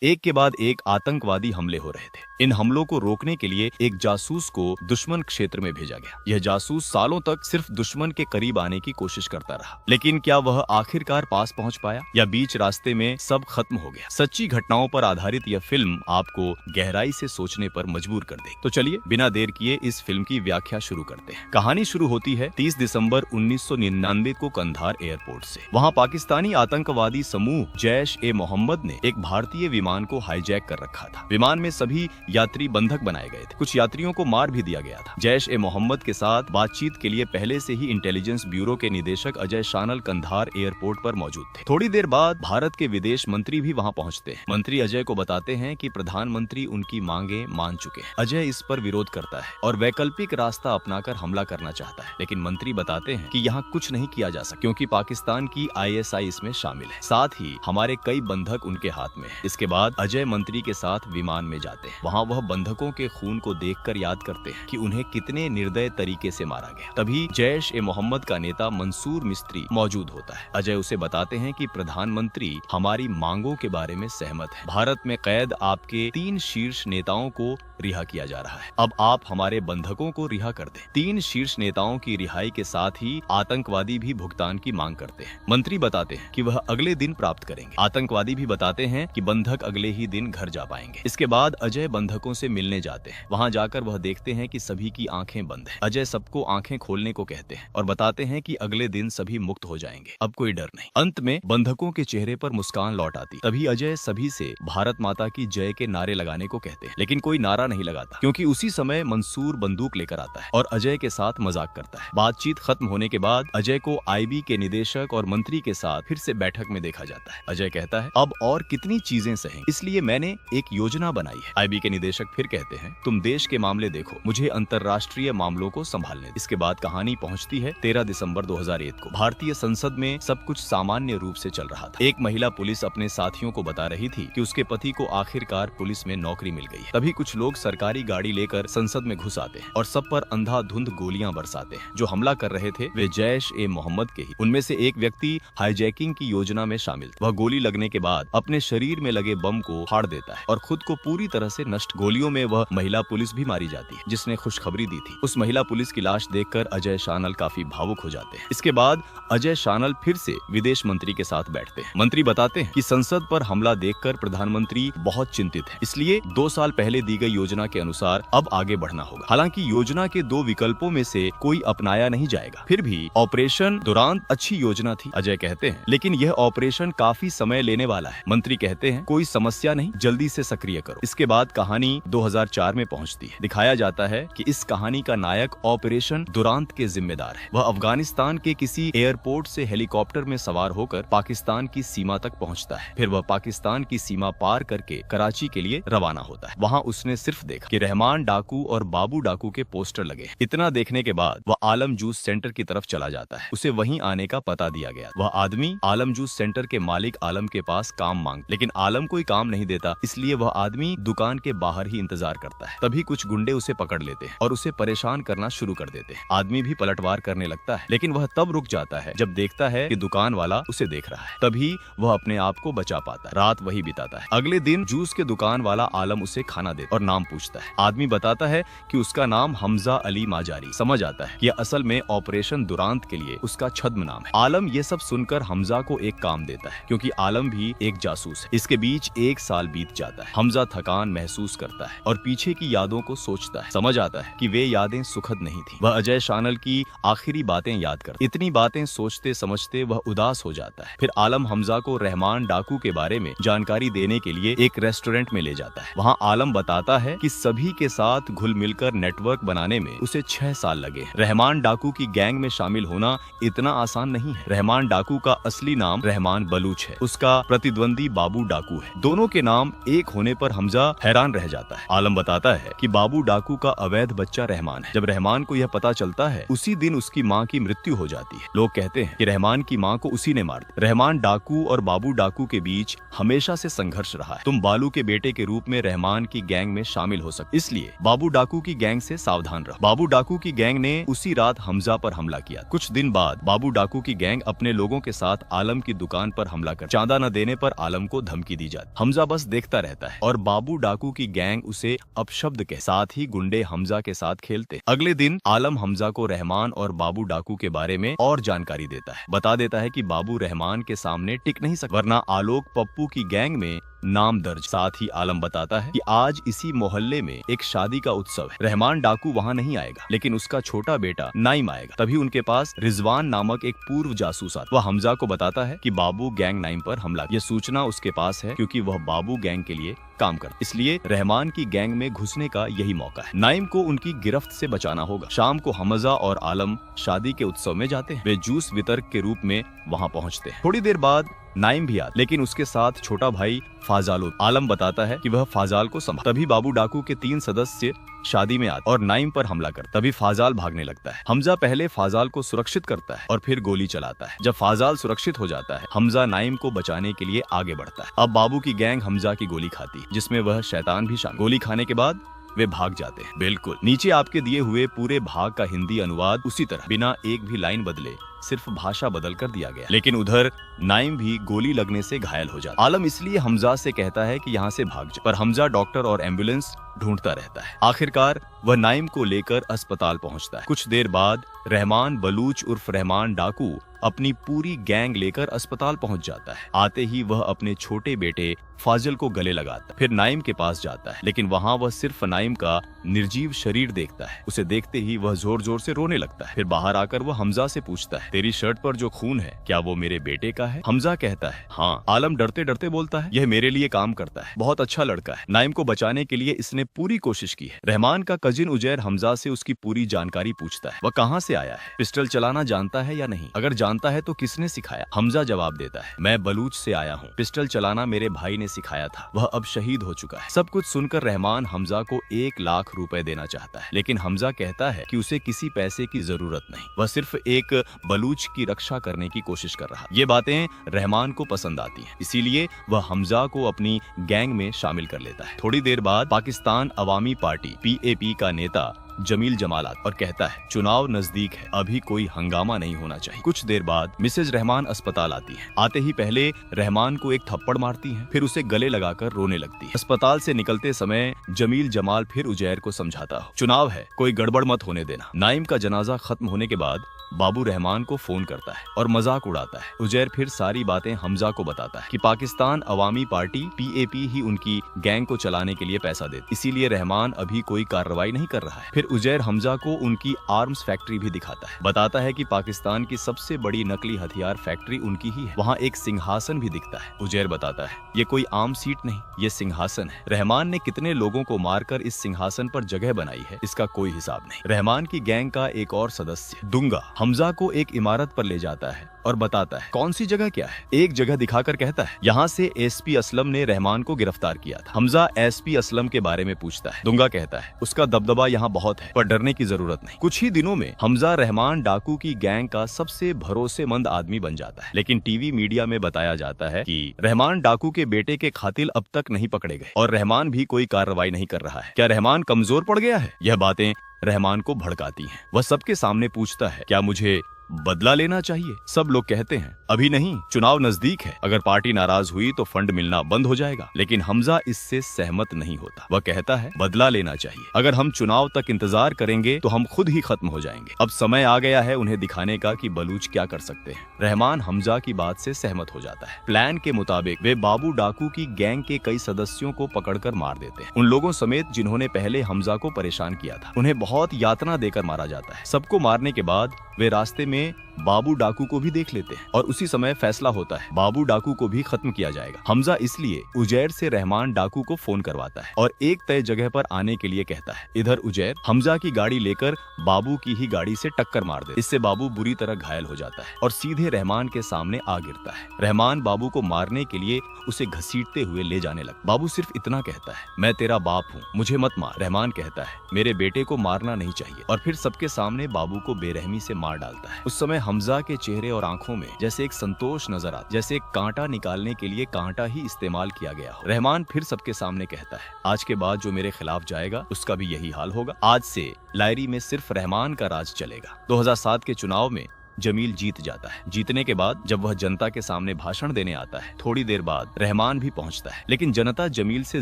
एक के बाद एक आतंकवादी हमले हो रहे थे। इन हमलों को रोकने के लिए एक जासूस को दुश्मन क्षेत्र में भेजा गया। यह जासूस सालों तक सिर्फ दुश्मन के करीब आने की कोशिश करता रहा, लेकिन क्या वह आखिरकार पास पहुंच पाया या बीच रास्ते में सब खत्म हो गया? सच्ची घटनाओं पर आधारित यह फिल्म आपको गहराई से सोचने पर मजबूर कर देगी। तो चलिए बिना देर किए इस फिल्म की व्याख्या शुरू करते हैं। कहानी शुरू होती है 30 दिसंबर 1999 को कंधार एयरपोर्ट से। वहाँ पाकिस्तानी आतंकवादी समूह जैश-ए-मोहम्मद ने एक भारतीय विमान को हाईजैक कर रखा था। विमान में सभी यात्री बंधक बनाए गए थे। कुछ यात्रियों को मार भी दिया गया था। जैश-ए-मोहम्मद के साथ बातचीत के लिए पहले से ही इंटेलिजेंस ब्यूरो के निदेशक अजय शानल कंधार एयरपोर्ट पर मौजूद थे। थोड़ी देर बाद भारत के विदेश मंत्री भी वहां पहुंचते हैं। मंत्री अजय को बताते हैं कि प्रधानमंत्री उनकी मांगे मान चुके हैं। अजय इस पर विरोध करता है और वैकल्पिक रास्ता अपनाकर हमला करना चाहता है, लेकिन मंत्री बताते हैं कि यहाँ कुछ नहीं किया जा सकता क्योंकि पाकिस्तान की ISI इसमें शामिल है। साथ ही हमारे कई बंधक उनके हाथ में है। इसके बाद अजय मंत्री के साथ विमान में जाते हैं। वहाँ वह बंधकों के खून को देखकर याद करते हैं कि उन्हें कितने निर्दय तरीके से मारा गया। तभी जैश-ए-मोहम्मद का नेता मंसूर मिस्त्री मौजूद होता है। अजय उसे बताते हैं कि प्रधानमंत्री हमारी मांगों के बारे में सहमत है। भारत में कैद आपके 3 शीर्ष नेताओं को रिहा किया जा रहा है। अब आप हमारे बंधकों को रिहा कर दें। 3 शीर्ष नेताओं की रिहाई के साथ ही आतंकवादी भी भुगतान की मांग करते हैं। मंत्री बताते हैं कि वह अगले दिन प्राप्त करेंगे। आतंकवादी भी बताते हैं कि बंधक अगले ही दिन घर जा पाएंगे। इसके बाद अजय बंधकों से मिलने जाते हैं। वहां जाकर वह देखते हैं कि सभी की आंखें बंद हैं। अजय सबको आंखें खोलने को कहते हैं और बताते हैं कि अगले दिन सभी मुक्त हो जाएंगे, अब कोई डर नहीं। अंत में बंधकों के चेहरे पर मुस्कान लौट आती। तभी अजय सभी से भारत माता की जय के नारे लगाने को कहते हैं, लेकिन कोई नारा नहीं लगाता क्योंकि उसी समय मंसूर बंदूक लेकर आता है और अजय के साथ मजाक करता है। बातचीत खत्म होने के बाद अजय को IB के निदेशक और मंत्री के साथ फिर से बैठक में देखा जाता है। अजय कहता है, अब और कितनी चीजें सहें, इसलिए मैंने एक योजना बनाई है। IB के निदेशक फिर कहते हैं, तुम देश के मामले देखो, मुझे अंतर्राष्ट्रीय मामलों को संभालने दो। इसके बाद कहानी पहुंचती है 13 दिसंबर 2001 को। भारतीय संसद में सब कुछ सामान्य रूप से चल रहा था। एक महिला पुलिस अपने साथियों को बता रही थी कि उसके पति को आखिरकार पुलिस में नौकरी मिल गई है। तभी कुछ लोग सरकारी गाड़ी लेकर संसद में घुस आते हैं और सब पर अंधाधुंध गोलियां बरसाते हैं। जो हमला कर रहे थे वे जैश-ए-मोहम्मद के ही। उनमें से एक व्यक्ति हाईजैकिंग की योजना में शामिल था। वह गोली लगने के बाद अपने शरीर में लगे बम को फाड़ देता है और खुद को पूरी तरह से नष्ट। गोलियों में वह महिला पुलिस भी मारी जाती है जिसने खुशखबरी दी थी। उस महिला पुलिस की लाश देखकर अजय शानल काफी भावुक हो जाते हैं। इसके बाद अजय शानल फिर से विदेश मंत्री के साथ बैठते हैं। मंत्री बताते हैं कि संसद पर हमला देखकर प्रधानमंत्री बहुत चिंतित है, इसलिए 2 साल पहले दी गई योजना के अनुसार अब आगे बढ़ना होगा। हालांकि योजना के 2 विकल्पों में से कोई अपनाया नहीं जाएगा। फिर भी ऑपरेशन दुरांत अच्छी योजना थी, अजय कहते हैं, लेकिन यह ऑपरेशन काफी समय लेने वाला है। मंत्री कहते हैं, कोई समस्या नहीं, जल्दी से सक्रिय करो। इसके बाद कहानी 2004 में पहुंचती है। दिखाया जाता है कि इस कहानी का नायक ऑपरेशन दुरांत के जिम्मेदार है। वह अफगानिस्तान के किसी एयरपोर्ट से हेलीकॉप्टर में सवार होकर पाकिस्तान की सीमा तक पहुंचता है। फिर वह पाकिस्तान की सीमा पार करके कराची के लिए रवाना होता है। वहाँ उसने सिर्फ देखा कि रहमान डाकू और बाबू डाकू के पोस्टर लगे। इतना देखने के बाद वह आलम जूस सेंटर की तरफ चला जाता है। उसे वहीं आने का पता दिया गया। वह आदमी आलम जूस सेंटर के मालिक आलम के पास काम मांग, लेकिन आलम कोई काम नहीं देता, इसलिए वह आदमी दुकान के बाहर ही इंतजार करता है। तभी कुछ गुंडे उसे पकड़ लेते हैं और उसे परेशान करना शुरू कर देते हैं। आदमी भी पलटवार करने लगता है, लेकिन वह तब रुक जाता है जब देखता है कि दुकान वाला उसे देख रहा है। तभी वह अपने आप को बचा पाता है। रात वही बिताता है। अगले दिन जूस के दुकान वाला आलम उसे खाना देता और नाम पूछता है। आदमी बताता है कि उसका नाम हमजा अली माजारी। समझ आता है कि असल में ऑपरेशन दुरांत के लिए उसका छद्म नाम है। आलम ये सब सुनकर हमजा को एक काम देता है, क्योंकि आलम भी एक जासूस है। इसके बीच 1 साल बीत जाता है। हमजा थकान महसूस करता है और पीछे की यादों को सोचता है। समझ आता है कि वे यादें सुखद नहीं थी। वह अजय शानल की आखिरी बातें याद करता है। इतनी बातें सोचते समझते वह उदास हो जाता है। फिर आलम हमजा को रहमान डाकू के बारे में जानकारी देने के लिए एक रेस्टोरेंट में ले जाता है। वहाँ आलम बताता है कि सभी के साथ घुल मिलकर नेटवर्क बनाने में उसे 6 साल लगे। रहमान डाकू की गैंग में शामिल होना इतना आसान नहीं है। रहमान डाकू का असली नाम रहमान बलूच है। उसका प्रतिद्वंदी बाबू डाकू है। दोनों के नाम एक होने पर हमजा हैरान रह जाता है। आलम बताता है कि बाबू डाकू का अवैध बच्चा रहमान है। जब रहमान को यह पता चलता है, उसी दिन उसकी माँ की मृत्यु हो जाती है। लोग कहते हैं कि रहमान की माँ को उसी ने मार दिया। रहमान डाकू और बाबू डाकू के बीच हमेशा से संघर्ष रहा है। तुम बालू के बेटे के रूप में रहमान की गैंग में शामिल हो सकते, इसलिए बाबू डाकू की गैंग से सावधान रहो। बाबू डाकू की गैंग ने उसी रात हमजा पर हमला किया। कुछ दिन बाद बाबू डाकू की गैंग अपने लोगों के साथ आलम की दुकान पर हमला कर चांदा न देने पर आलम को धमकी दी जाती। हमजा बस देखता रहता है और बाबू डाकू की गैंग उसे अपशब्द के साथ ही गुंडे हमजा के साथ खेलते। अगले दिन आलम हमजा को रहमान और बाबू डाकू के बारे में और जानकारी देता है। बता देता है कि बाबू रहमान के सामने टिक नहीं सकता, वरना आलोक पप्पू की गैंग में नाम दर्ज। साथ ही आलम बताता है कि आज इसी मोहल्ले में एक शादी का उत्सव है। रहमान डाकू वहाँ नहीं आएगा, लेकिन उसका छोटा बेटा नाइम आएगा। तभी उनके पास रिजवान नामक एक पूर्व जासूस आता। वह हमजा को बताता है कि बाबू गैंग नाइम पर हमला। यह सूचना उसके पास है क्योंकि वह बाबू गैंग के लिए काम करता, इसलिए रहमान की गैंग में घुसने का यही मौका है। नाइम को उनकी गिरफ्त से बचाना होगा। शाम को हमजा और आलम शादी के उत्सव में जाते हैं। वे जूस वितरक के रूप में वहाँ पहुँचते हैं। थोड़ी देर बाद नाइम भी आता, लेकिन उसके साथ छोटा भाई फाजाल। आलम बताता है कि वह फाजाल को संभाल। तभी बाबू डाकू के 3 सदस्य शादी में आते और नाइम पर हमला करते। तभी फाजाल भागने लगता है। हमजा पहले फाजाल को सुरक्षित करता है और फिर गोली चलाता है। जब फाजाल सुरक्षित हो जाता है, हमजा नाइम को बचाने के लिए आगे बढ़ता है। अब बाबू की गैंग हमजा की गोली खाती, जिसमें वह शैतान भी शामिल। गोली खाने के बाद वे भाग जाते हैं। बिल्कुल नीचे आपके दिए हुए पूरे भाग का हिंदी अनुवाद उसी तरह, बिना एक भी लाइन बदले, सिर्फ भाषा बदल कर दिया गया। लेकिन उधर नाइम भी गोली लगने से घायल हो जाता। आलम इसलिए हमजा से कहता है कि यहाँ से भाग जा, पर हमजा डॉक्टर और एम्बुलेंस ढूंढता रहता है। आखिरकार वह नाइम को लेकर अस्पताल पहुँचता है। कुछ देर बाद रहमान बलूच उर्फ रहमान डाकू अपनी पूरी गैंग लेकर अस्पताल पहुंच जाता है। आते ही वह अपने छोटे बेटे फाजिल को गले लगाता, फिर नाइम के पास जाता है, लेकिन वहाँ वह सिर्फ नाइम का निर्जीव शरीर देखता है। उसे देखते ही वह जोर जोर से रोने लगता है। फिर बाहर आकर वह हमजा से पूछता है, तेरी शर्ट पर जो खून है क्या वो मेरे बेटे का है? हमजा कहता है हाँ। आलम डरते डरते बोलता है, यह मेरे लिए काम करता है, बहुत अच्छा लड़का है। नाइम को बचाने के लिए इसने पूरी कोशिश की है। रहमान का कजिन उजैर हमजा से उसकी पूरी जानकारी पूछता है। वह कहाँ से आया है, पिस्टल चलाना जानता है या नहीं, अगर जानता है तो किसने सिखाया? हमजा जवाब देता है, मैं बलूच से आया हूँ, पिस्टल चलाना मेरे भाई ने सिखाया था, वह अब शहीद हो चुका है। सब कुछ सुनकर रहमान हमजा को 1 लाख रुपए देना चाहता है, लेकिन हमजा कहता है कि उसे किसी पैसे की जरूरत नहीं, वह सिर्फ एक बलूच की रक्षा करने की कोशिश कर रहा। ये बातें रहमान को पसंद आती हैं, इसीलिए वह हमजा को अपनी गैंग में शामिल कर लेता है। थोड़ी देर बाद पाकिस्तान अवामी पार्टी PAP का नेता जमील जमाल आता और कहता है, चुनाव नजदीक है, अभी कोई हंगामा नहीं होना चाहिए। कुछ देर बाद मिसेज रहमान अस्पताल आती है। आते ही पहले रहमान को एक थप्पड़ मारती हैं, फिर उसे गले लगाकर रोने लगती है। अस्पताल से निकलते समय जमील जमाल फिर उजैर को समझाता हो, चुनाव है, कोई गड़बड़ मत होने देना। नाइम का जनाजा खत्म होने के बाद बाबू रहमान को फोन करता है और मजाक उड़ाता है। उजैर फिर सारी बातें हमजा को बताता है कि पाकिस्तान अवामी पार्टी PAP ही उनकी गैंग को चलाने के लिए पैसा देती, इसीलिए रहमान अभी कोई कार्रवाई नहीं कर रहा है। फिर उजैर हमजा को उनकी आर्म्स फैक्ट्री भी दिखाता है, बताता है कि पाकिस्तान की सबसे बड़ी नकली हथियार फैक्ट्री उनकी ही है। वहाँ एक सिंहासन भी दिखता है। उजैर बताता है, ये कोई आम सीट नहीं, ये सिंहासन है। रहमान ने कितने लोगों को मारकर इस सिंहासन पर जगह बनाई है, इसका कोई हिसाब नहीं। रहमान की गैंग का एक और सदस्य दुंगा हमजा को एक इमारत पर ले जाता है और बताता है कौन सी जगह क्या है। एक जगह दिखाकर कहता है, यहाँ से SP असलम ने रहमान को गिरफ्तार किया था। हमजा SP असलम के बारे में पूछता है। दुंगा कहता है, उसका दबदबा यहाँ बहुत है, पर डरने की जरूरत नहीं। कुछ ही दिनों में हमजा रहमान डाकू की गैंग का सबसे भरोसेमंद आदमी बन जाता है, लेकिन टीवी मीडिया में बताया जाता है कि रहमान डाकू के बेटे के कातिल अब तक नहीं पकड़े गए और रहमान भी कोई कार्रवाई नहीं कर रहा है। क्या रहमान कमजोर पड़ गया है? यह बातें रहमान को भड़काती हैं। वह सबके सामने पूछता है, क्या मुझे बदला लेना चाहिए? सब लोग कहते हैं, अभी नहीं, चुनाव नजदीक है, अगर पार्टी नाराज हुई तो फंड मिलना बंद हो जाएगा। लेकिन हमजा इससे सहमत नहीं होता। वह कहता है, बदला लेना चाहिए, अगर हम चुनाव तक इंतजार करेंगे तो हम खुद ही खत्म हो जाएंगे। अब समय आ गया है उन्हें दिखाने का कि बलूच क्या कर सकते हैं। रहमान हमजा की बात से सहमत हो जाता है। प्लान के मुताबिक वे बाबू डाकू की गैंग के कई सदस्यों को पकड़कर मार देते हैं, उन लोगों समेत जिन्होंने पहले हमजा को परेशान किया था। उन्हें बहुत यातना देकर मारा जाता है। सबको मारने के बाद वे रास्ते में बाबू डाकू को भी देख लेते हैं और उसी समय फैसला होता है, बाबू डाकू को भी खत्म किया जाएगा। हमजा इसलिए उजैर से रहमान डाकू को फोन करवाता है और एक तय जगह पर आने के लिए कहता है। इधर उजैर हमजा की गाड़ी लेकर बाबू की ही गाड़ी से टक्कर मार दे। इससे बाबू बुरी तरह घायल हो जाता है और सीधे रहमान के सामने आ गिरता है। रहमान बाबू को मारने के लिए उसे घसीटते हुए ले जाने लगा। बाबू सिर्फ इतना कहता है, मैं तेरा बाप हूँ, मुझे मत मार। रहमान कहता है, मेरे बेटे को मारना नहीं चाहिए, और फिर सबके सामने बाबू को बेरहमी से मार डालता है। उस समय हमजा के चेहरे और आंखों में जैसे एक संतोष नजर आता, जैसे कांटा निकालने के लिए कांटा ही इस्तेमाल किया गया हो। रहमान फिर सबके सामने कहता है, आज के बाद जो मेरे खिलाफ जाएगा उसका भी यही हाल होगा। आज से लायरी में सिर्फ रहमान का राज चलेगा। 2007 के चुनाव में जमील जीत जाता है। जीतने के बाद जब वह जनता के सामने भाषण देने आता है, थोड़ी देर बाद रहमान भी पहुंचता है, लेकिन जनता जमील से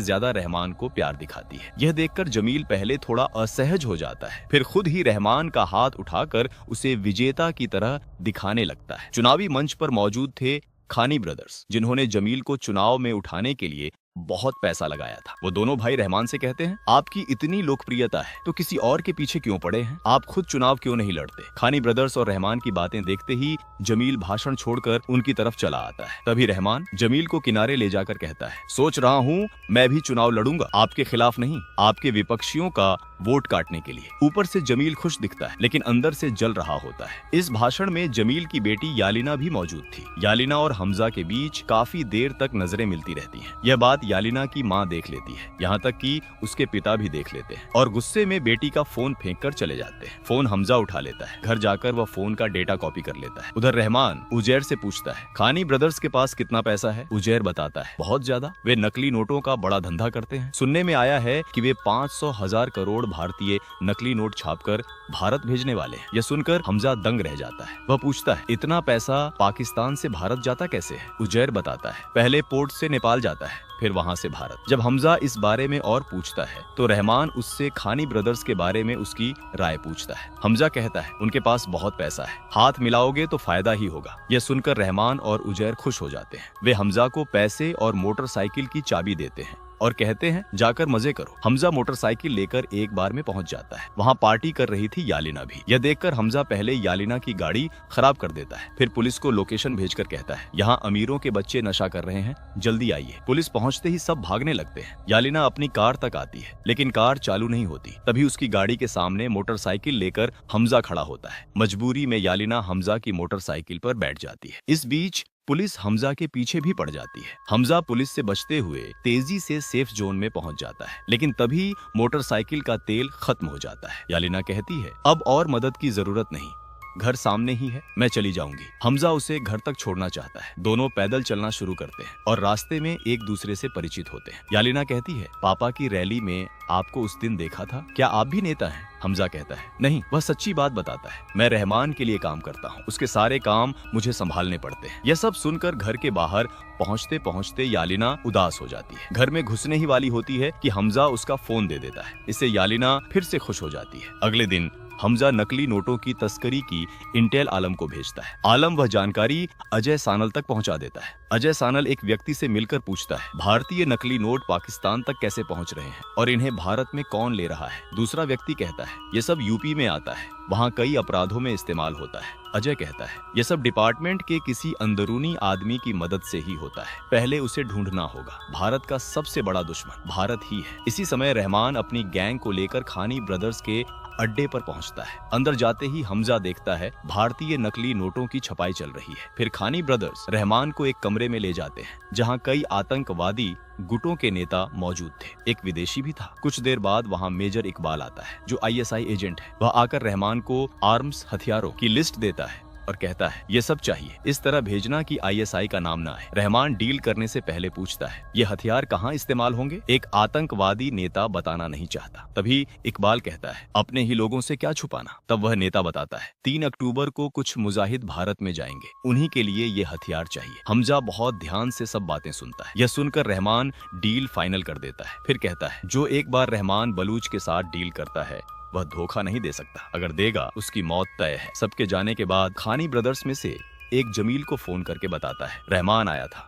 ज्यादा रहमान को प्यार दिखाती है। यह देखकर जमील पहले थोड़ा असहज हो जाता है, फिर खुद ही रहमान का हाथ उठाकर उसे विजेता की तरह दिखाने लगता है। चुनावी मंच पर मौजूद थे खानी ब्रदर्स, जिन्होंने जमील को चुनाव में उठाने के लिए बहुत पैसा लगाया था। वो दोनों भाई रहमान से कहते हैं, आपकी इतनी लोकप्रियता है तो किसी और के पीछे क्यों पड़े हैं? आप खुद चुनाव क्यों नहीं लड़ते? खानी ब्रदर्स और रहमान की बातें देखते ही जमील भाषण छोड़कर उनकी तरफ चला आता है। तभी रहमान जमील को किनारे ले जाकर कहता है, सोच रहा हूँ मैं भी चुनाव लड़ूंगा, आपके खिलाफ नहीं, आपके विपक्षियों का वोट काटने के लिए। ऊपर से जमील खुश दिखता है, लेकिन अंदर से जल रहा होता है। इस भाषण में जमील की बेटी यालिना भी मौजूद थी। यालिना और हमजा के बीच काफी देर तक नजरें मिलती रहती हैं। यह बात यालिना की माँ देख लेती है, यहाँ तक कि उसके पिता भी देख लेते हैं और गुस्से में बेटी का फोन फेंक कर चले जाते हैं। फोन हमजा उठा लेता है। घर जाकर वह फोन का डेटा कॉपी कर लेता है। उधर रहमान उजैर से पूछता है, खानी ब्रदर्स के पास कितना पैसा है? उजैर बताता है, बहुत ज्यादा, वे नकली नोटों का बड़ा धंधा करते हैं। सुनने में आया है कि वे 500,000 करोड़ भारतीय नकली नोट छापकर भारत भेजने वाले हैं। यह सुनकर हमजा दंग रह जाता है। वह पूछता है, इतना पैसा पाकिस्तान से भारत जाता कैसे है? उजैर बताता है, पहले पोर्ट से नेपाल जाता है, फिर वहां से भारत। जब हमजा इस बारे में और पूछता है तो रहमान उससे खानी ब्रदर्स के बारे में उसकी राय पूछता है। हमजा कहता है, उनके पास बहुत पैसा है, हाथ मिलाओगे तो फायदा ही होगा। यह सुनकर रहमान और उजैर खुश हो जाते हैं। वे हमजा को पैसे और मोटरसाइकिल की चाबी देते हैं और कहते हैं, जाकर मजे करो। हमजा मोटरसाइकिल लेकर एक बार में पहुंच जाता है। वहां पार्टी कर रही थी यालिना भी। यह देखकर हमजा पहले यालिना की गाड़ी खराब कर देता है, फिर पुलिस को लोकेशन भेजकर कहता है, यहाँ अमीरों के बच्चे नशा कर रहे हैं, जल्दी आइए। पुलिस पहुंचते ही सब भागने लगते हैं। यालिना अपनी कार तक आती है, लेकिन कार चालू नहीं होती। तभी उसकी गाड़ी के सामने मोटरसाइकिल लेकर हमजा खड़ा होता है। मजबूरी में यालिना हमजा की मोटरसाइकिल पर बैठ जाती है। इस बीच पुलिस हमजा के पीछे भी पड़ जाती है। हमजा पुलिस से बचते हुए तेजी से सेफ जोन में पहुंच जाता है, लेकिन तभी मोटरसाइकिल का तेल खत्म हो जाता है। यालिना कहती है, अब और मदद की जरूरत नहीं, घर सामने ही है, मैं चली जाऊंगी। हमजा उसे घर तक छोड़ना चाहता है। दोनों पैदल चलना शुरू करते हैं और रास्ते में एक दूसरे से परिचित होते हैं। यालिना कहती है, पापा की रैली में आपको उस दिन देखा था, क्या आप भी नेता हैं? हमजा कहता है, नहीं, वह सच्ची बात बताता है, मैं रहमान के लिए काम करता हूँ, उसके सारे काम मुझे संभालने पड़ते हैं। यह सब सुनकर घर के बाहर पहुँचते पहुँचते यालिना उदास हो जाती है। घर में घुसने ही वाली होती है कि हमजा उसका फोन दे देता है। इससे यालिना फिर से खुश हो जाती है। अगले दिन हमजा नकली नोटों की तस्करी की इंटेल आलम को भेजता है। आलम वह जानकारी अजय सानल तक पहुंचा देता है। अजय सानल एक व्यक्ति से मिलकर पूछता है, भारतीय नकली नोट पाकिस्तान तक कैसे पहुंच रहे हैं और इन्हें भारत में कौन ले रहा है? दूसरा व्यक्ति कहता है, ये सब यूपी में आता है, वहाँ कई अपराधों में इस्तेमाल होता है। अजय कहता है, ये सब डिपार्टमेंट के किसी अंदरूनी आदमी की मदद से ही होता है, पहले उसे ढूंढना होगा। भारत का सबसे बड़ा दुश्मन भारत ही है। इसी समय रहमान अपनी गैंग को लेकर खानी ब्रदर्स के अड्डे पर पहुंचता है। अंदर जाते ही हमजा देखता है भारतीय नकली नोटों की छपाई चल रही है। फिर खानी ब्रदर्स रहमान को एक कमरे में ले जाते हैं, जहां कई आतंकवादी गुटों के नेता मौजूद थे। एक विदेशी भी था। कुछ देर बाद वहां मेजर इकबाल आता है, जो ISI एजेंट है। वह आकर रहमान को आर्म्स हथियारों की लिस्ट देता है और कहता है, ये सब चाहिए, इस तरह भेजना कि ISI का नाम ना आए। रहमान डील करने से पहले पूछता है, ये हथियार कहाँ इस्तेमाल होंगे? एक आतंकवादी नेता बताना नहीं चाहता। तभी इकबाल कहता है, अपने ही लोगों से क्या छुपाना। तब वह नेता बताता है, 3 अक्टूबर को कुछ मुजाहिद भारत में जाएंगे, उन्हीं के लिए ये हथियार चाहिए। हमजा बहुत ध्यान से सब बातें सुनता है। यह सुनकर रहमान डील फाइनल कर देता है। फिर कहता है, जो एक बार रहमान बलूच के साथ डील करता है वह धोखा नहीं दे सकता, अगर देगा उसकी मौत तय है। सबके जाने के बाद खानी ब्रदर्स में से एक जमील को फोन करके बताता है, रहमान आया था,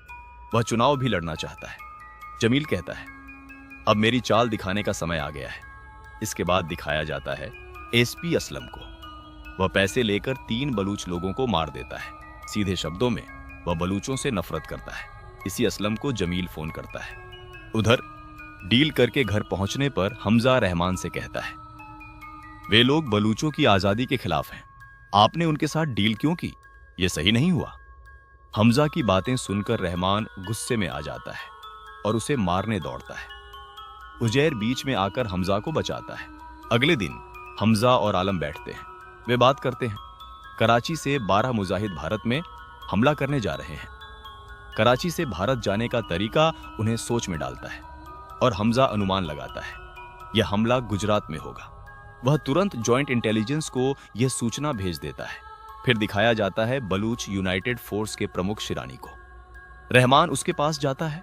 वह चुनाव भी लड़ना चाहता है। जमील कहता है, अब मेरी चाल दिखाने का समय आ गया है। इसके बाद दिखाया जाता है SP असलम को। वह पैसे लेकर 3 बलूच लोगों को मार देता है। सीधे शब्दों में वह बलूचों से नफरत करता है। इसी असलम को जमील फोन करता है। उधर डील करके घर पहुंचने पर हमजा रहमान से कहता है, वे लोग बलूचों की आजादी के खिलाफ हैं, आपने उनके साथ डील क्यों की? ये सही नहीं हुआ। हमजा की बातें सुनकर रहमान गुस्से में आ जाता है और उसे मारने दौड़ता है। उजैर बीच में आकर हमजा को बचाता है। अगले दिन हमजा और आलम बैठते हैं। वे बात करते हैं। कराची से 12 मुजाहिद भारत में हमला करने जा रहे हैं। कराची से भारत जाने का तरीका उन्हें सोच में डालता है और हमजा अनुमान लगाता है, यह हमला गुजरात में होगा। वह तुरंत जॉइंट इंटेलिजेंस को यह सूचना भेज देता है। फिर दिखाया जाता है बलूच यूनाइटेड फोर्स के प्रमुख शिरानी को। रहमान उसके पास जाता है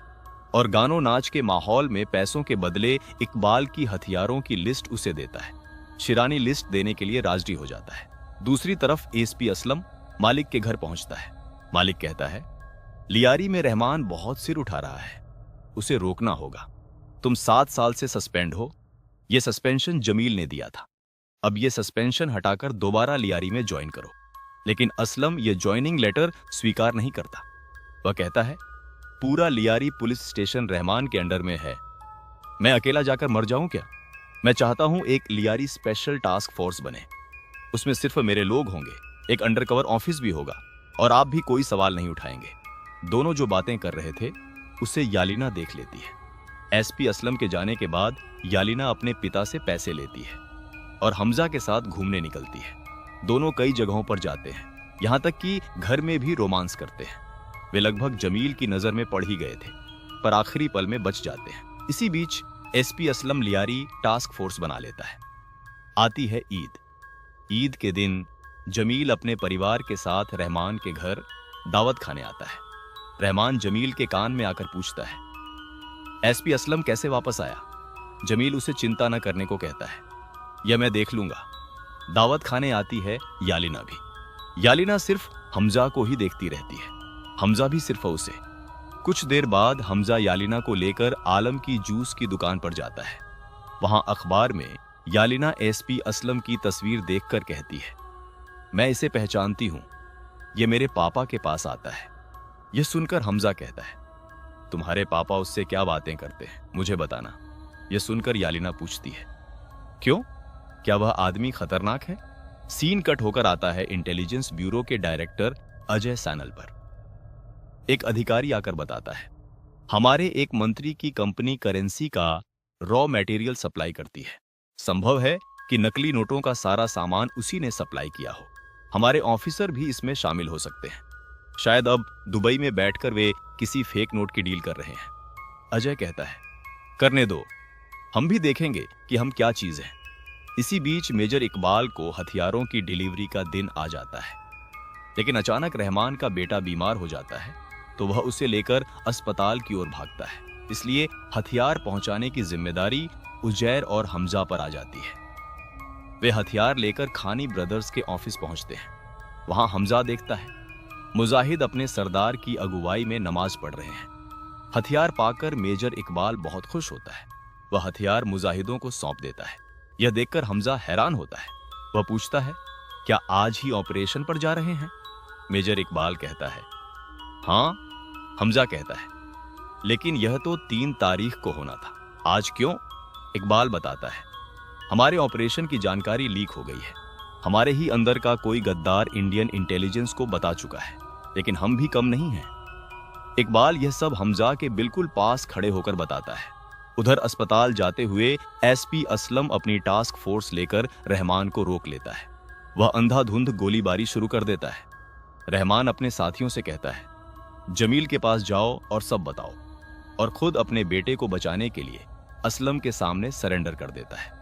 और गानों नाच के माहौल में पैसों के बदले इकबाल की हथियारों की लिस्ट उसे देता है। शिरानी लिस्ट देने के लिए राजी हो जाता है। दूसरी तरफ एसपी असलम मालिक के घर पहुंचता है। मालिक कहता है, लियारी में रहमान बहुत सिर उठा रहा है, उसे रोकना होगा। तुम 7 साल से सस्पेंड हो। यह सस्पेंशन जमील ने दिया था। अब यह सस्पेंशन हटाकर दोबारा लियारी में ज्वाइन करो। लेकिन असलम यह ज्वाइनिंग लेटर स्वीकार नहीं करता। वह कहता है, पूरा लियारी पुलिस स्टेशन रहमान के अंडर में है, मैं अकेला जाकर मर जाऊं क्या? मैं चाहता हूं एक लियारी स्पेशल टास्क फोर्स बने, उसमें सिर्फ मेरे लोग होंगे, एक अंडरकवर ऑफिस भी होगा और आप भी कोई सवाल नहीं उठाएंगे। दोनों जो बातें कर रहे थे उसे यालिना देख लेती है। एसपी असलम के जाने के बाद यालिना अपने पिता से पैसे लेती है और हमजा के साथ घूमने निकलती है। दोनों कई जगहों पर जाते हैं, यहां तक कि घर में भी रोमांस करते हैं। वे लगभग जमील की नजर में पड़ ही गए थे, पर आखिरी पल में बच जाते हैं। इसी बीच SP Aslam Lyari task force बना लेता है। आती है ईद। ईद के दिन जमील अपने परिवार के साथ रहमान के घर दावत खाने आता है। रहमान जमील के कान में आकर पूछता है, एसपी असलम कैसे वापस आया? जमील उसे चिंता न करने को कहता है, यह मैं देख लूंगा। दावत खाने आती है यालिना भी। यालिना सिर्फ हमजा को ही देखती रहती है, हमजा भी सिर्फ उसे। कुछ देर बाद हमजा यालिना को लेकर आलम की जूस की दुकान पर जाता है। वहां अखबार में यालिना एसपी असलम की तस्वीर देखकर कहती है, मैं इसे पहचानती हूं, यह मेरे पापा के पास आता है। यह सुनकर हमजा कहता है, तुम्हारे पापा उससे क्या बातें करते हैं, मुझे बताना। यह सुनकर यालिना पूछती है, क्यों, क्या वह आदमी खतरनाक है? सीन कट होकर आता है इंटेलिजेंस ब्यूरो के डायरेक्टर अजय सैनल पर। एक अधिकारी आकर बताता है, हमारे एक मंत्री की कंपनी करेंसी का रॉ मटेरियल सप्लाई करती है। संभव है कि नकली नोटों का सारा सामान उसी ने सप्लाई किया हो। हमारे ऑफिसर भी इसमें शामिल हो सकते हैं। शायद अब दुबई में बैठकर वे किसी फेक नोट की डील कर रहे हैं। अजय कहता है, करने दो, हम भी देखेंगे कि हम क्या चीज हैं। इसी बीच मेजर इकबाल को हथियारों की डिलीवरी का दिन आ जाता है, लेकिन अचानक रहमान का बेटा बीमार हो जाता है तो वह उसे लेकर अस्पताल की ओर भागता है। इसलिए हथियार पहुंचाने की जिम्मेदारी उजैर और हमजा पर आ जाती है। वे हथियार लेकर खानी ब्रदर्स के ऑफिस पहुंचते हैं। वहां हमजा देखता है मुजाहिद अपने सरदार की अगुवाई में नमाज पढ़ रहे हैं। हथियार पाकर मेजर इकबाल बहुत खुश होता है। वह हथियार मुजाहिदों को सौंप देता है। यह देखकर हमजा हैरान होता है। वह पूछता है, क्या आज ही ऑपरेशन पर जा रहे हैं? मेजर इकबाल कहता है, हाँ। हमजा कहता है, लेकिन यह तो 3 तारीख को होना था, आज क्यों? इकबाल बताता है, हमारे ऑपरेशन की जानकारी लीक हो गई है। हमारे ही अंदर का कोई गद्दार इंडियन इंटेलिजेंस को बता चुका है, लेकिन हम भी कम नहीं हैं। इकबाल यह सब हमजा के बिल्कुल पास खड़े होकर बताता है। उधर अस्पताल जाते हुए एसपी असलम अपनी टास्क फोर्स लेकर रहमान को रोक लेता है। वह अंधाधुंध गोलीबारी शुरू कर देता है। रहमान अपने साथियों से कहता है, जमील के पास जाओ और सब बताओ, और खुद अपने बेटे को बचाने के लिए असलम के सामने सरेंडर कर देता है।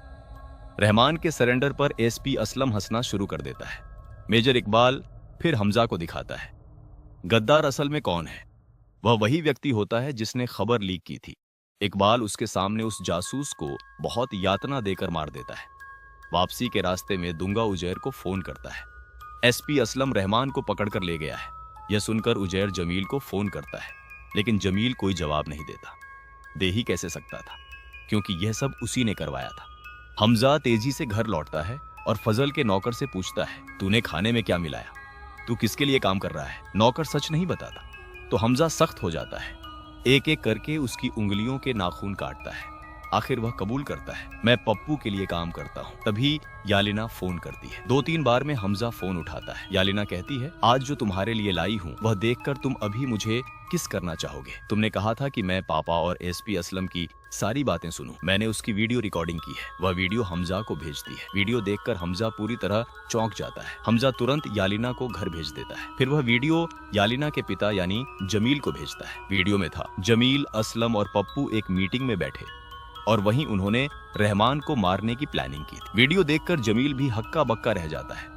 रहमान के सरेंडर पर एसपी असलम हंसना शुरू कर देता है। मेजर इकबाल फिर हमजा को दिखाता है। गद्दार असल में कौन है? वह वही व्यक्ति होता है जिसने खबर लीक की थी। इकबाल उसके सामने उस जासूस को बहुत यातना देकर मार देता है। वापसी के रास्ते में दुंगा उजैर को फोन करता है। एसपी असलम रहमान को पकड़कर ले गया है। यह सुनकर उजैर जमील को फोन करता है, लेकिन जमील कोई जवाब नहीं देता। दे ही कैसे सकता था, क्योंकि यह सब उसी ने करवाया था। हमजा तेजी से घर लौटता है और फजल के नौकर से पूछता है, तूने खाने में क्या मिलाया? तू किसके लिए काम कर रहा है? नौकर सच नहीं बताता तो हमजा सख्त हो जाता है। एक एक करके उसकी उंगलियों के नाखून काटता है। आखिर वह कबूल करता है, मैं पप्पू के लिए काम करता हूँ। तभी यालिना फोन करती है। 2-3 बार में हमजा फोन उठाता है। यालिना कहती है, आज जो तुम्हारे लिए लाई हूँ वह देखकर तुम अभी मुझे किस करना चाहोगे? तुमने कहा था कि मैं पापा और एसपी असलम की सारी बातें सुनूं। मैंने उसकी वीडियो रिकॉर्डिंग की है। वह वीडियो हमजा को भेजती है। वीडियो देखकर हमजा पूरी तरह चौंक जाता है। हमजा तुरंत यालिना को घर भेज देता है। फिर वह वीडियो यालिना के पिता यानी जमील को भेजता है। वीडियो में था जमील, असलम और पप्पू एक मीटिंग में बैठे और वहीं उन्होंने रहमान को मारने की प्लानिंग की थी। वीडियो देखकर जमील भी हक्का बक्का रह जाता है।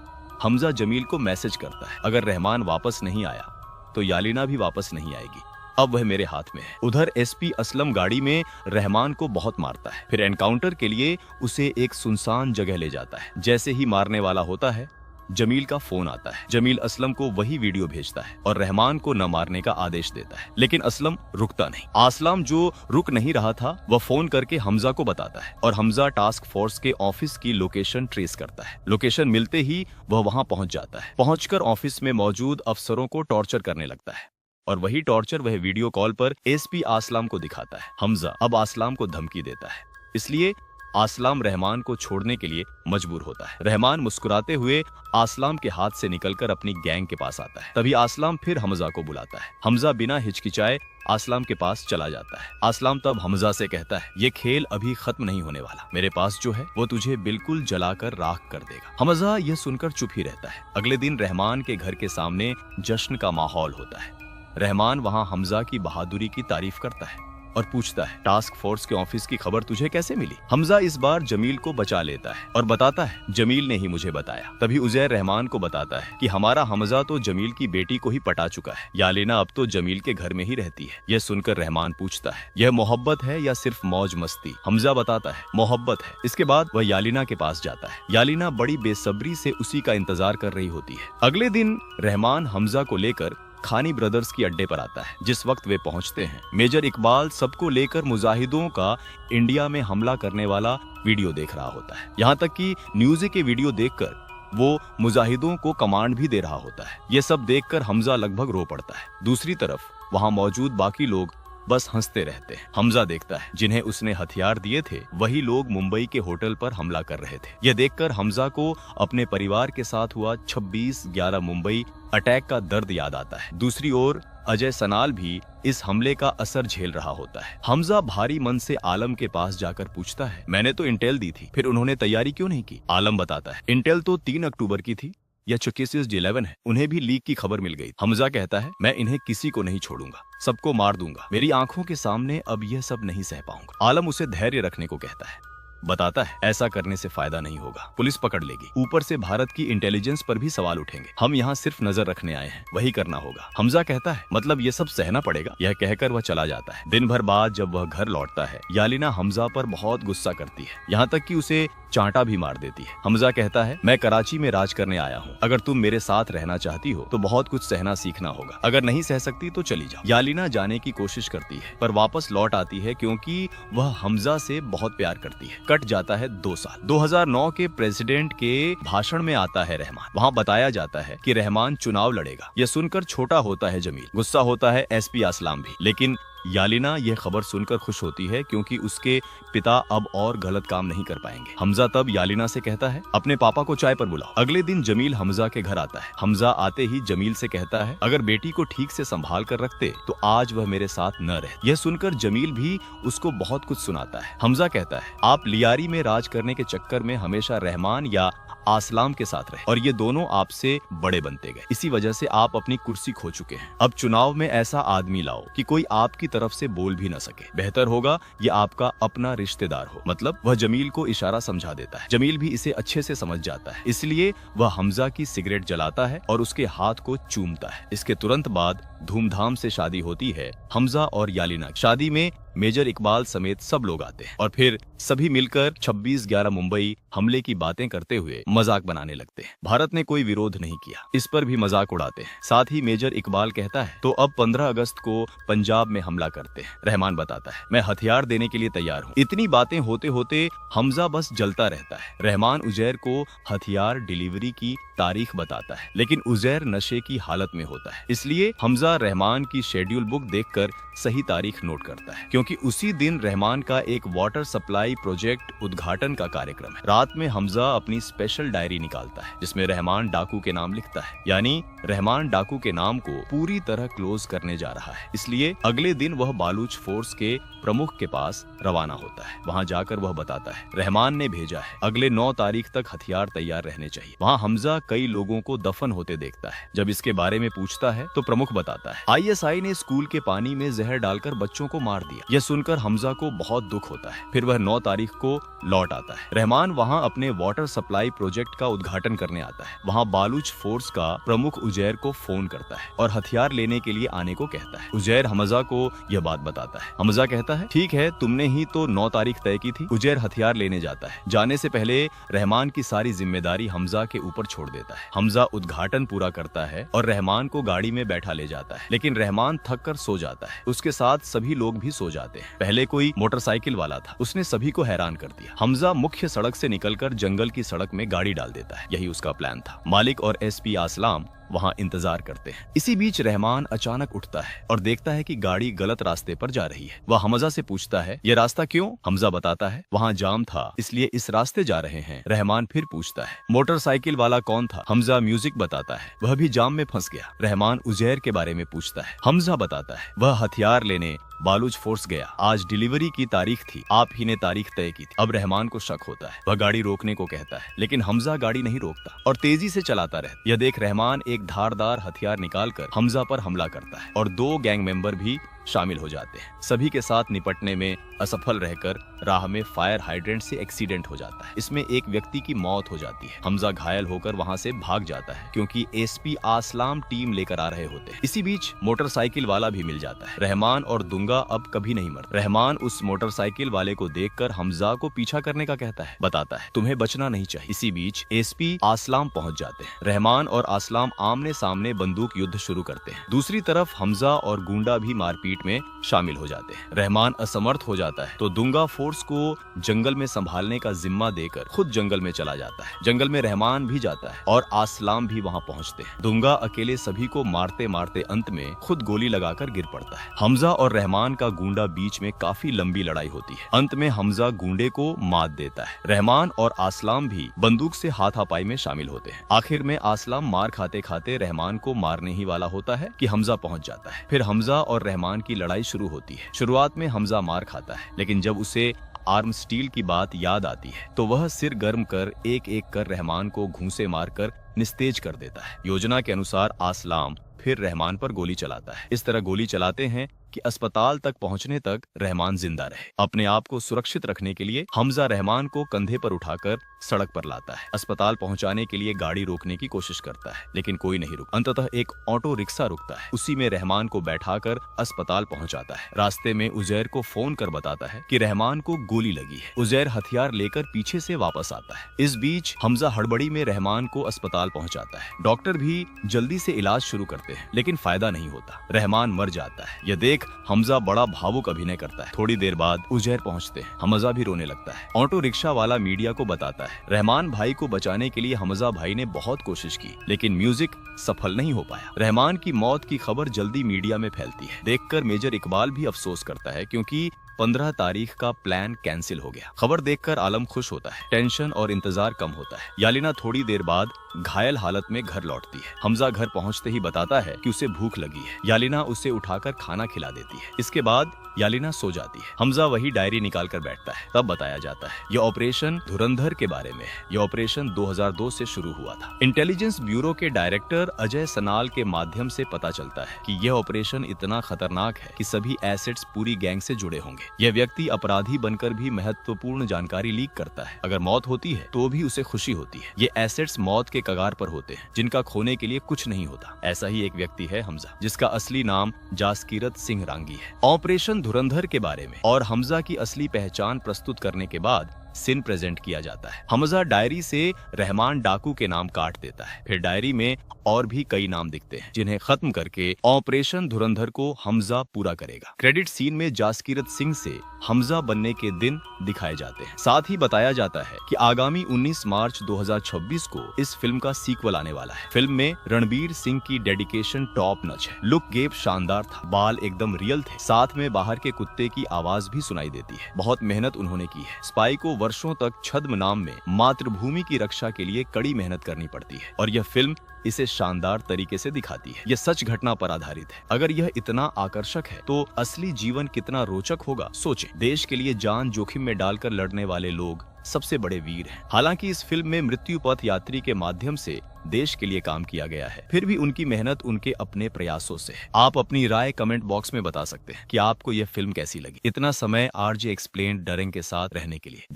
हमजा जमील को मैसेज करता है, अगर रहमान वापस नहीं आया तो यालिना भी वापस नहीं आएगी, अब वह मेरे हाथ में है। उधर एसपी असलम गाड़ी में रहमान को बहुत मारता है, फिर एनकाउंटर के लिए उसे एक सुनसान जगह ले जाता है। जैसे ही मारने वाला होता है, जमील का फोन आता है। जमील असलम को वही वीडियो भेजता है और रहमान को न मारने का आदेश देता है, लेकिन असलम रुकता नहीं। आसलाम जो रुक नहीं रहा था, वह फोन करके हमजा को बताता है और हमजा टास्क फोर्स के ऑफिस की लोकेशन ट्रेस करता है। लोकेशन मिलते ही वह वहां पहुंच जाता है। पहुंचकर ऑफिस में मौजूद अफसरों को टॉर्चर करने लगता है और वही टॉर्चर वह वीडियो कॉल पर एसपी आसलाम को दिखाता है। हमजा अब आसलाम को धमकी देता है, इसलिए आसलाम रहमान को छोड़ने के लिए मजबूर होता है। रहमान मुस्कुराते हुए आसलाम के हाथ से निकलकर अपनी गैंग के पास आता है। तभी आसलाम फिर हमजा को बुलाता है। हमजा बिना हिचकिचाए आसलाम के पास चला जाता है। आसलाम तब हमजा से कहता है, ये खेल अभी खत्म नहीं होने वाला, मेरे पास जो है वो तुझे बिल्कुल जलाकर राख कर देगा। हमजा यह सुनकर चुप ही रहता है। अगले दिन रहमान के घर के सामने जश्न का माहौल होता है। रहमान वहां हमजा की बहादुरी की तारीफ करता है और पूछता है, टास्क फोर्स के ऑफिस की खबर तुझे कैसे मिली? हमजा इस बार जमील को बचा लेता है और बताता है, जमील ने ही मुझे बताया। तभी उजैर रहमान को बताता है कि हमारा हमजा तो जमील की बेटी को ही पटा चुका है, यालिना अब तो जमील के घर में ही रहती है। यह सुनकर रहमान पूछता है, यह मोहब्बत है या सिर्फ मौज मस्ती? हमजा बताता है, मोहब्बत है। इसके बाद वह यालिना के पास जाता है। यालिना बड़ी बेसब्री से उसी का इंतजार कर रही होती है। अगले दिन रहमान हमजा को लेकर खानी ब्रदर्स की अड्डे पर आता है। जिस वक्त वे पहुंचते हैं, मेजर इकबाल सबको लेकर मुजाहिदों का इंडिया में हमला करने वाला वीडियो देख रहा होता है। यहाँ तक कि न्यूज़ के वीडियो देखकर वो मुजाहिदों को कमांड भी दे रहा होता है। ये सब देखकर हमजा लगभग रो पड़ता है। दूसरी तरफ वहाँ मौजूद बाकी लोग बस हंसते रहते हैं। हमजा देखता है, जिन्हें उसने हथियार दिए थे वही लोग मुंबई के होटल पर हमला कर रहे थे। यह देखकर हमजा को अपने परिवार के साथ हुआ 26/11 मुंबई अटैक का दर्द याद आता है। दूसरी ओर अजय सनाल भी इस हमले का असर झेल रहा होता है। हमजा भारी मन से आलम के पास जाकर पूछता है, मैंने तो इंटेल दी थी, फिर उन्होंने तैयारी क्यों नहीं की? आलम बताता है, इंटेल तो 3 अक्टूबर की थी, यह केसेस 11 है, उन्हें भी लीक की खबर मिल गई। हमजा कहता है, मैं इन्हें किसी को नहीं छोड़ूंगा, सबको मार दूंगा, मेरी आंखों के सामने अब यह सब नहीं सह पाऊंगा। आलम उसे धैर्य रखने को कहता है, बताता है, ऐसा करने से फायदा नहीं होगा, पुलिस पकड़ लेगी, ऊपर से भारत की इंटेलिजेंस पर भी सवाल उठेंगे, हम यहाँ सिर्फ नजर रखने आए हैं, वही करना होगा। हमजा कहता है, मतलब ये सब सहना पड़ेगा? यह कहकर वह चला जाता है। दिन भर बाद जब वह घर लौटता है, यालिना हमजा पर बहुत गुस्सा करती है, यहाँ तक कि उसे चांटा भी मार देती है। हमजा कहता है, मैं कराची में राज करने आया हूँ, अगर तुम मेरे साथ रहना चाहती हो तो बहुत कुछ सहना सीखना होगा, अगर नहीं सह सकती तो चली जाओ। यालिना जाने की कोशिश करती है पर वापस लौट आती है, क्योंकि वह हमजा से बहुत प्यार करती है। कट जाता है 2 साल। 2009 के प्रेसिडेंट के भाषण में आता है रहमान। वहाँ बताया जाता है कि रहमान चुनाव लड़ेगा। यह सुनकर छोटा होता है जमील, गुस्सा होता है एसपी असलाम भी, लेकिन यालिना यह खबर सुनकर खुश होती है, क्योंकि उसके पिता अब और गलत काम नहीं कर पाएंगे। हमजा तब यालिना से कहता है, अपने पापा को चाय पर बुलाओ। अगले दिन जमील हमजा के घर आता है। हमजा आते ही जमील से कहता है, अगर बेटी को ठीक से संभाल कर रखते तो आज वह मेरे साथ न रहे। यह सुनकर जमील भी उसको बहुत कुछ सुनाता है। हमजा कहता है, आप लियारी में राज करने के चक्कर में हमेशा रहमान या आसलाम के साथ रहे और ये दोनों आपसे बड़े बनते गए, इसी वजह से आप अपनी कुर्सी खो चुके हैं। अब चुनाव में ऐसा आदमी लाओ कि कोई आपकी तरफ से बोल भी न सके, बेहतर होगा ये आपका अपना रिश्तेदार हो। मतलब वह जमील को इशारा समझा देता है। जमील भी इसे अच्छे से समझ जाता है, इसलिए वह हमजा की सिगरेट जलाता है और उसके हाथ को चूमता है। इसके तुरंत बाद धूमधाम से शादी होती है हमजा और यालिना। शादी में मेजर इकबाल समेत सब लोग आते हैं और फिर सभी मिलकर 26/11 मुंबई हमले की बातें करते हुए मजाक बनाने लगते हैं। भारत ने कोई विरोध नहीं किया, इस पर भी मजाक उड़ाते हैं। साथ ही मेजर इकबाल कहता है, तो अब 15 अगस्त को पंजाब में हमला करते हैं। रहमान बताता है, मैं हथियार देने के लिए तैयार हूँ। इतनी बातें होते होते हमजा बस जलता रहता है। रहमान उजैर को हथियार डिलीवरी की तारीख बताता है, लेकिन उजैर नशे की हालत में होता है, इसलिए हमजा रहमान की शेड्यूल बुक देखकर सही तारीख नोट करता है, क्योंकि उसी दिन रहमान का एक वाटर सप्लाई प्रोजेक्ट उद्घाटन का कार्यक्रम है। रात में हमजा अपनी स्पेशल डायरी निकालता है, जिसमें रहमान डाकू के नाम लिखता है, यानी रहमान डाकू के नाम को पूरी तरह क्लोज करने जा रहा है। इसलिए अगले दिन वह बालूच फोर्स के प्रमुख के पास रवाना होता है। वहाँ जाकर वह बताता है, रहमान ने भेजा है, अगले 9 तारीख तक हथियार तैयार रहने चाहिए। वहाँ हमजा कई लोगों को दफन होते देखता है। जब इसके बारे में पूछता है तो प्रमुख बताता है, ISI ने स्कूल के पानी में जहर डालकर बच्चों को मार दिया। यह सुनकर हमजा को बहुत दुख होता है। फिर वह 9 तारीख को लौट आता है। रहमान वहाँ अपने वाटर सप्लाई प्रोजेक्ट का उद्घाटन करने आता है। वहाँ बालूच फोर्स का प्रमुख उजैर को फोन करता है और हथियार लेने के लिए आने को कहता है। उजैर हमजा को यह बात बताता है। हमजा कहता है, ठीक है, तुमने ही तो 9 तारीख तय की थी। उजैर हथियार लेने जाता है। जाने से पहले रहमान की सारी जिम्मेदारी हमजा के ऊपर छोड़ देता है। हमजा उद्घाटन पूरा करता है और रहमान को गाड़ी में बैठा ले जाता है, लेकिन रहमान थक कर सो जाता है। उसके साथ सभी लोग भी सो जाते हैं। पहले कोई मोटरसाइकिल वाला था, उसने सभी को हैरान कर दिया। हमजा मुख्य सड़क से निकलकर जंगल की सड़क में गाड़ी डाल देता है। यही उसका प्लान था। मालिक और एसपी आसलाम वहाँ इंतजार करते हैं। इसी बीच रहमान अचानक उठता है और देखता है कि गाड़ी गलत रास्ते पर जा रही है। वह हमजा से पूछता है, ये रास्ता क्यों? हमजा बताता है, वहाँ जाम था इसलिए इस रास्ते जा रहे हैं। रहमान फिर पूछता है, मोटरसाइकिल वाला कौन था? हमजा म्यूजिक बताता है, वह भी जाम में फंस गया। रहमान उजैर के बारे में पूछता है। हमजा बताता है, वह हथियार लेने बालूच फोर्स गया। आज डिलीवरी की तारीख थी, आप ही ने तारीख तय की थी। अब रहमान को शक होता है। वह गाड़ी रोकने को कहता है, लेकिन हमजा गाड़ी नहीं रोकता और तेजी से चलाता रहता। यह देख रहमान एक धारदार हथियार निकालकर हमजा पर हमला करता है और 2 गैंग मेंबर भी शामिल हो जाते हैं। सभी के साथ निपटने में असफल रहकर राह में फायर हाइड्रेंट से एक्सीडेंट हो जाता है। इसमें एक व्यक्ति की मौत हो जाती है। हमजा घायल होकर वहां से भाग जाता है क्योंकि एसपी आसलाम टीम लेकर आ रहे होते हैं। इसी बीच मोटरसाइकिल वाला भी मिल जाता है। रहमान और दुंगा अब कभी नहीं मरते। रहमान उस मोटरसाइकिल वाले को देखकर हमजा को पीछा करने का कहता है, बताता है, तुम्हें बचना नहीं चाहिए। इसी बीच एसपी आसलाम पहुंच जाते हैं। रहमान और आसलाम आमने सामने बंदूक युद्ध शुरू करते हैं। दूसरी तरफ हमजा और गुंडा भी मारपीट में शामिल हो जाते हैं। रहमान असमर्थ हो जाता है तो दुंगा फोर्स को जंगल में संभालने का जिम्मा देकर खुद जंगल में चला जाता है। जंगल में रहमान भी जाता है और आसलाम भी वहां पहुंचते हैं। दुंगा अकेले सभी को मारते मारते अंत में खुद गोली लगाकर गिर पड़ता है। हमजा और रहमान का गुंडा बीच में काफी लंबी लड़ाई होती है। अंत में हमजा गुंडे को मात देता है। रहमान और आसलाम भी बंदूक से हाथापाई में शामिल होते हैं। आखिर में आसलाम मार खाते खाते रहमान को मारने ही वाला होता है कि हमजा पहुंच जाता है। फिर हमजा और रहमान की लड़ाई शुरू होती है। शुरुआत में हमजा मार खाता है, लेकिन जब उसे आर्म स्टील की बात याद आती है तो वह सिर गर्म कर एक एक कर रहमान को घूंसे मारकर निस्तेज कर देता है। योजना के अनुसार आसलाम फिर रहमान पर गोली चलाता है। इस तरह गोली चलाते हैं कि अस्पताल तक पहुंचने तक रहमान जिंदा रहे। अपने आप को सुरक्षित रखने के लिए हमजा रहमान को कंधे पर उठाकर सड़क पर लाता है। अस्पताल पहुंचाने के लिए गाड़ी रोकने की कोशिश करता है, लेकिन कोई नहीं रुकता। अंततः एक ऑटो रिक्शा रुकता है। उसी में रहमान को बैठाकर अस्पताल पहुंचाता है। रास्ते में उजैर को फोन कर बताता है कि रहमान को गोली लगी है। उजैर हथियार लेकर पीछे से वापस आता है। इस बीच हमजा हड़बड़ी में रहमान को अस्पताल पहुंचाता है। डॉक्टर भी जल्दी से इलाज शुरू करते हैं, लेकिन फायदा नहीं होता। रहमान मर जाता है। यह देख हमजा बड़ा भावुक अभिनय करता है। थोड़ी देर बाद उजैर पहुंचते हैं। हमजा भी रोने लगता है। ऑटो रिक्शा वाला मीडिया को बताता है, रहमान भाई को बचाने के लिए हमजा भाई ने बहुत कोशिश की, लेकिन म्यूजिक सफल नहीं हो पाया। रहमान की मौत की खबर जल्दी मीडिया में फैलती है। देखकर मेजर इकबाल भी अफसोस करता है क्योंकि 15 तारीख का प्लान कैंसिल हो गया। खबर देखकर आलम खुश होता है। टेंशन और इंतजार कम होता है। यालिना थोड़ी देर बाद घायल हालत में घर लौटती है। हमजा घर पहुंचते ही बताता है कि उसे भूख लगी है। यालिना उसे उठाकर खाना खिला देती है। इसके बाद यालिना सो जाती है। हमजा वही डायरी निकाल कर बैठता है। तब बताया जाता है यह ऑपरेशन धुरंधर के बारे में है। यह ऑपरेशन 2002 से शुरू हुआ था। इंटेलिजेंस ब्यूरो के डायरेक्टर अजय सनाल के माध्यम से पता चलता है कि यह ऑपरेशन इतना खतरनाक है कि सभी एसेट्स पूरी गैंग से जुड़े होंगे। यह व्यक्ति अपराधी बनकर भी महत्वपूर्ण जानकारी लीक करता है। अगर मौत होती है तो भी उसे खुशी होती है। ये एसेट्स मौत के कगार पर होते हैं, जिनका खोने के लिए कुछ नहीं होता। ऐसा ही एक व्यक्ति है हमजा, जिसका असली नाम जासकीरत सिंह रांगी है। ऑपरेशन धुरंधर के बारे में और हमजा की असली पहचान प्रस्तुत करने के बाद सीन प्रेजेंट किया जाता है। हमजा डायरी से रहमान डाकू के नाम काट देता है। फिर डायरी में और भी कई नाम दिखते हैं, जिन्हें खत्म करके ऑपरेशन धुरंधर को हमजा पूरा करेगा। क्रेडिट सीन में जासकीरत सिंह से हमजा बनने के दिन दिखाए जाते हैं। साथ ही बताया जाता है कि आगामी 19 मार्च 2026 को इस फिल्म का सीक्वल आने वाला है। फिल्म में रणबीर सिंह की डेडिकेशन टॉप नॉच है। लुक गेप शानदार था, बाल एकदम रियल थे, साथ में बाहर के कुत्ते की आवाज भी सुनाई देती है। बहुत मेहनत उन्होंने की है। स्पाई को वर्षों तक छद्म नाम में मातृभूमि की रक्षा के लिए कड़ी मेहनत करनी पड़ती है और यह फिल्म इसे शानदार तरीके से दिखाती है। यह सच घटना पर आधारित है। अगर यह इतना आकर्षक है तो असली जीवन कितना रोचक होगा सोचें। देश के लिए जान जोखिम में डालकर लड़ने वाले लोग सबसे बड़े वीर हैं। हालांकि इस फिल्म में मृत्यु पथ यात्री के माध्यम से देश के लिए काम किया गया है, फिर भी उनकी मेहनत उनके अपने प्रयासों से है। आप अपनी राय कमेंट बॉक्स में बता सकते हैं कि आपको यह फिल्म कैसी लगी। इतना समय RJ एक्सप्लेन्ड डरेंग के साथ रहने के लिए